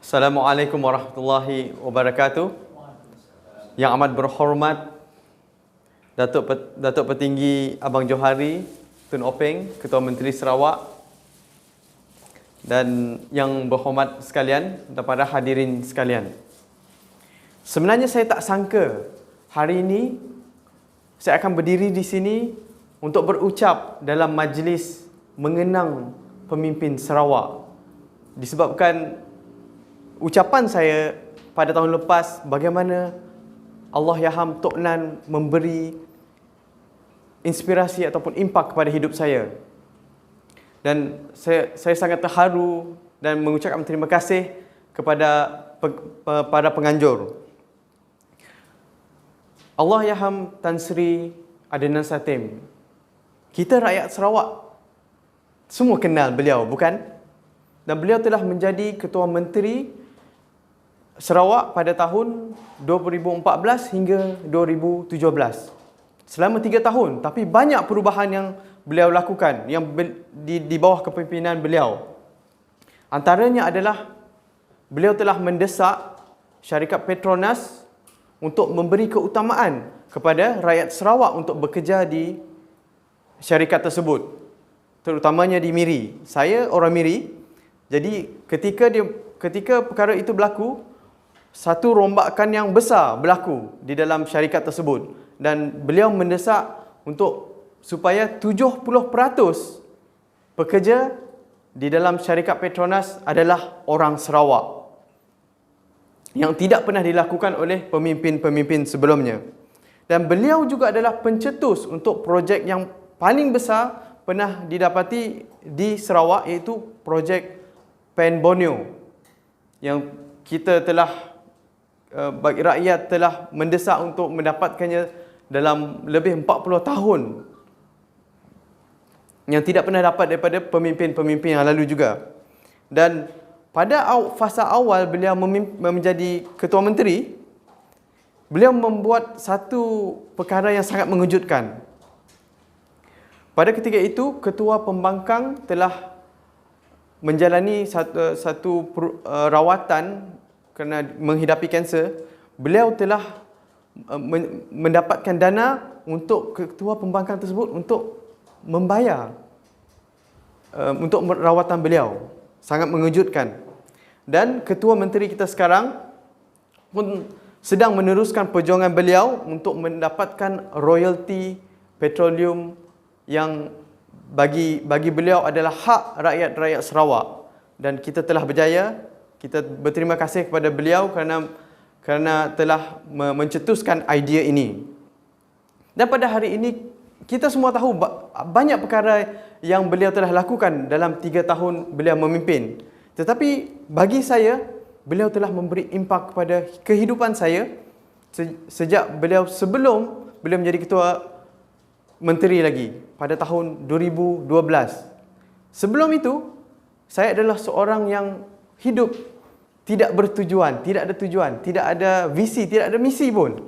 Assalamualaikum warahmatullahi wabarakatuh. Yang amat berhormat Datuk Petinggi Abang Johari Tun Openg, Ketua Menteri Sarawak, dan yang berhormat sekalian dan para hadirin sekalian. Sebenarnya saya tak sangka hari ini saya akan berdiri di sini untuk berucap dalam majlis mengenang pemimpin Sarawak. Disebabkan ucapan saya pada tahun lepas bagaimana Allahyarham Tok Nan memberi inspirasi ataupun impak kepada hidup saya. Dan saya sangat terharu dan mengucapkan terima kasih kepada para penganjur. Allahyarham Tan Sri Adnan Satem. Kita rakyat Sarawak semua kenal beliau, bukan? Dan beliau telah menjadi Ketua Menteri Sarawak pada tahun 2014 hingga 2017. Selama 3 tahun, tapi banyak perubahan yang beliau lakukan yang di bawah kepimpinan beliau. Antaranya adalah beliau telah mendesak syarikat Petronas untuk memberi keutamaan kepada rakyat Sarawak untuk bekerja di syarikat tersebut, terutamanya di Miri. Saya orang Miri, jadi ketika perkara itu berlaku, satu rombakan yang besar berlaku di dalam syarikat tersebut dan beliau mendesak supaya 70% pekerja di dalam syarikat Petronas adalah orang Sarawak, yang tidak pernah dilakukan oleh pemimpin-pemimpin sebelumnya. Dan beliau juga adalah pencetus untuk projek yang paling besar pernah didapati di Sarawak, iaitu projek Pen Borneo, yang kita telah bagi rakyat telah mendesak untuk mendapatkannya dalam lebih 40 tahun, yang tidak pernah dapat daripada pemimpin-pemimpin yang lalu juga. Dan pada fasa awal beliau menjadi Ketua Menteri, beliau membuat satu perkara yang sangat mengejutkan. Pada ketika itu, Ketua Pembangkang telah menjalani satu rawatan kerana menghidapi kanser. Beliau telah mendapatkan dana untuk Ketua Pembangkang tersebut untuk membayar untuk rawatan beliau. Sangat mengejutkan. Dan Ketua Menteri kita sekarang pun sedang meneruskan perjuangan beliau untuk mendapatkan royalti petroleum yang bagi beliau adalah hak rakyat Sarawak. Dan kita telah berjaya. Kita berterima kasih kepada beliau kerana telah mencetuskan idea ini. Dan pada hari ini kita semua tahu banyak perkara yang beliau telah lakukan dalam 3 tahun beliau memimpin. Tetapi bagi saya, beliau telah memberi impak kepada kehidupan saya sejak sebelum beliau menjadi Ketua Menteri lagi pada tahun 2012. Sebelum itu, saya adalah seorang yang hidup tidak bertujuan, tidak ada tujuan, tidak ada visi, tidak ada misi pun.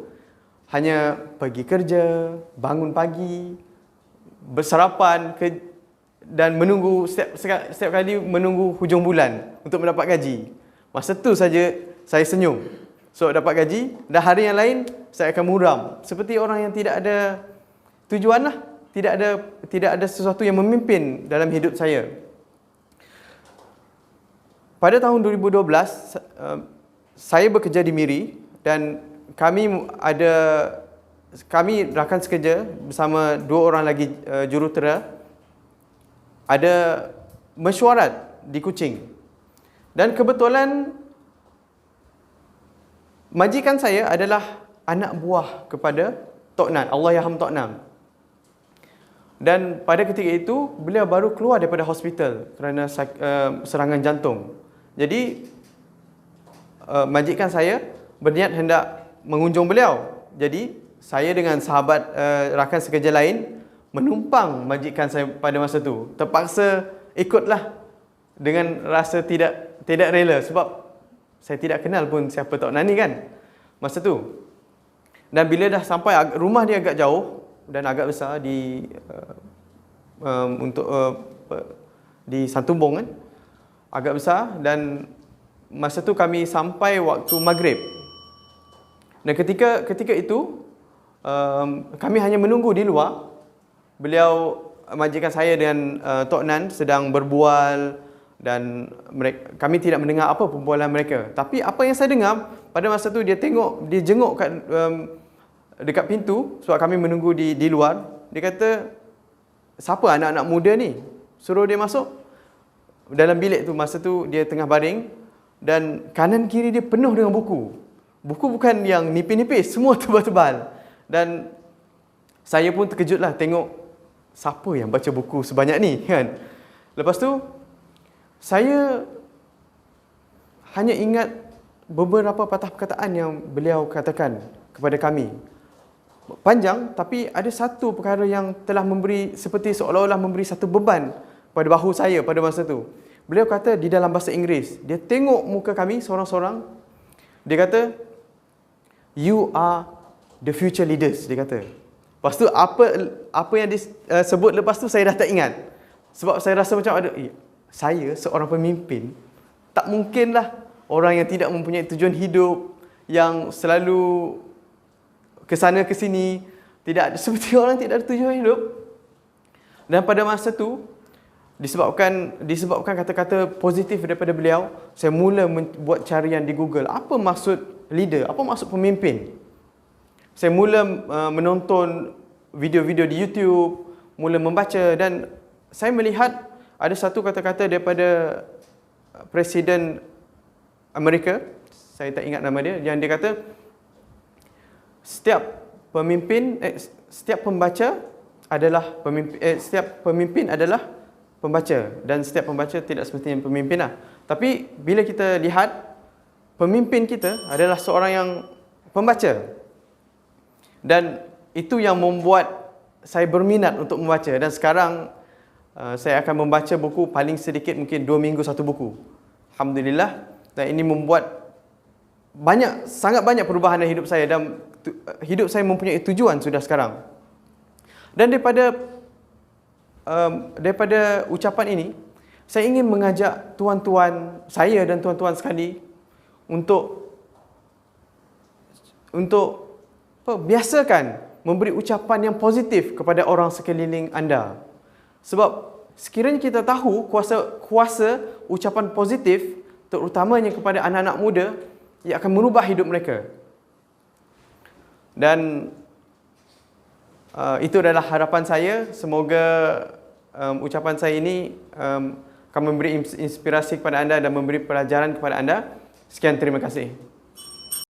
Hanya pergi kerja, bangun pagi, bersarapan dan menunggu setiap kali menunggu hujung bulan untuk mendapat gaji. Masa tu saja saya senyum. So dapat gaji, dan hari yang lain saya akan muram. Seperti orang yang tidak ada tujuan lah, tidak ada sesuatu yang memimpin dalam hidup saya. Pada tahun 2012, saya bekerja di Miri dan kami rakan sekerja bersama 2 orang lagi jurutera ada mesyuarat di Kuching. Dan kebetulan majikan saya adalah anak buah kepada Tok Nan, Allahyarham Tok Nan. Dan pada ketika itu beliau baru keluar daripada hospital kerana serangan jantung. Jadi majikan saya berniat hendak mengunjung beliau. Jadi saya dengan sahabat rakan sekerja lain menumpang majikan saya pada masa itu. Terpaksa ikutlah dengan rasa tidak rela, sebab saya tidak kenal pun siapa Tok Nan ni kan masa tu. Dan bila dah sampai, rumah dia agak jauh dan agak besar di Santubong kan. Agak besar, dan masa tu kami sampai waktu maghrib. Dan ketika itu kami hanya menunggu di luar. Beliau, majikan saya dengan Tok Nan sedang berbual dan kami tidak mendengar apa perbualan mereka. Tapi apa yang saya dengar pada masa tu, dia jenguk dekat pintu sebab kami menunggu di luar. Dia kata, siapa anak-anak muda ni? Suruh dia masuk. Dalam bilik tu, masa tu dia tengah baring dan kanan kiri dia penuh dengan buku. Buku bukan yang nipis-nipis, semua tebal-tebal. Dan saya pun terkejutlah tengok siapa yang baca buku sebanyak ni, kan. Lepas tu saya hanya ingat beberapa patah perkataan yang beliau katakan kepada kami. Panjang, tapi ada satu perkara yang telah memberi, seperti seolah-olah memberi satu beban pada bahu saya pada masa tu. Beliau kata di dalam bahasa Inggeris, dia tengok muka kami seorang-seorang. Dia kata, "You are the future leaders," dia kata. Lepas tu apa yang disebut lepas tu saya dah tak ingat. Sebab saya rasa macam ada, saya seorang pemimpin, tak mungkinlah orang yang tidak mempunyai tujuan hidup, yang selalu ke sana ke sini, seperti orang tidak ada tujuan hidup. Dan pada masa tu, disebabkan kata-kata positif daripada beliau, saya mula buat carian di Google. Apa maksud leader? Apa maksud pemimpin? Saya mula menonton video-video di YouTube, mula membaca, dan saya melihat ada satu kata-kata daripada Presiden Amerika, saya tak ingat nama dia, yang dia kata, setiap pembaca adalah pemimpin, setiap pemimpin adalah pembaca, dan setiap pembaca tidak semestinya pemimpin lah. Tapi bila kita lihat, pemimpin kita adalah seorang yang pembaca. Dan itu yang membuat saya berminat untuk membaca. Dan sekarang saya akan membaca buku paling sedikit mungkin 2 minggu satu buku. Alhamdulillah. Dan ini membuat sangat banyak perubahan dalam hidup saya, dan hidup saya mempunyai tujuan sudah sekarang. Dan daripada ucapan ini, saya ingin mengajak tuan-tuan saya dan tuan-tuan sekali untuk biasakan memberi ucapan yang positif kepada orang sekeliling anda. Sebab sekiranya kita tahu kuasa ucapan positif, terutamanya kepada anak-anak muda, ia akan merubah hidup mereka. Dan itu adalah harapan saya. Semoga ucapan saya ini akan memberi inspirasi kepada anda dan memberi pelajaran kepada anda. Sekian, terima kasih.